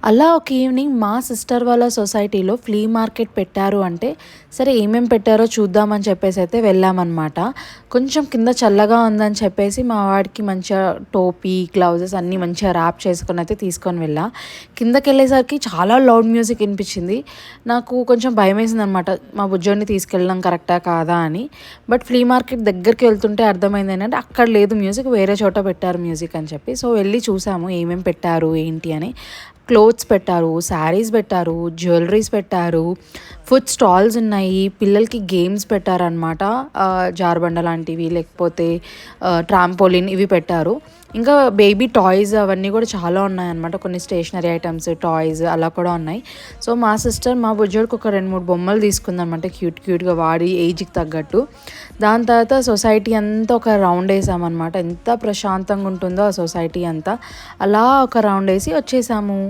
అలా ఒక ఈవినింగ్ మా సిస్టర్ వాళ్ళ సొసైటీలో ఫ్లీ మార్కెట్ పెట్టారు అంటే, సరే ఏమేం పెట్టారో చూద్దామని చెప్పేసి అయితే వెళ్ళామన్నమాట. కొంచెం కింద చల్లగా ఉందని చెప్పేసి మా వాడికి మంచిగా టోపీ, గ్లౌజెస్ అన్నీ మంచిగా ర్యాప్ చేసుకొని అయితే తీసుకొని వెళ్ళా. కిందకెళ్ళేసరికి చాలా లౌడ్ మ్యూజిక్ వినిపించింది. నాకు కొంచెం భయమేసిందనమాట. మా బుజ్జోడిని తీసుకెళ్ళడం కరెక్టా కాదా అని. బట్ ఫ్లీ మార్కెట్ దగ్గరికి వెళ్తుంటే అర్థమైంది ఏంటంటే, అక్కడ లేదు మ్యూజిక్, వేరే చోట పెట్టారు మ్యూజిక్ అని చెప్పి. సో వెళ్ళి చూసాము ఏమేం పెట్టారు ఏంటి అని. క్లోత్స్ పెట్టారు, శారీస్ పెట్టారు, జ్యువెలరీస్ పెట్టారు, ఫుడ్ స్టాల్స్ ఉన్నాయి, పిల్లలకి గేమ్స్ పెట్టారనమాట. జారుబండ లాంటివి, లేకపోతే ట్రాంపోలిన్ ఇవి పెట్టారు. ఇంకా బేబీ టాయ్స్ అవన్నీ కూడా చాలా ఉన్నాయన్నమాట. కొన్ని స్టేషనరీ ఐటమ్స్, టాయ్స్ అలా కూడా ఉన్నాయి. సో మా సిస్టర్ మా బుజ్జోడికి ఒక 2, 3 బొమ్మలు తీసుకుందనమాట, క్యూట్గా వాడి ఏజ్కి తగ్గట్టు. దాని తర్వాత సొసైటీ అంతా ఒక రౌండ్ వేసామన్నమాట. ఎంత ప్రశాంతంగా ఉంటుందో ఆ సొసైటీ అంతా. అలా ఒక రౌండ్ వేసి వచ్చేసాము.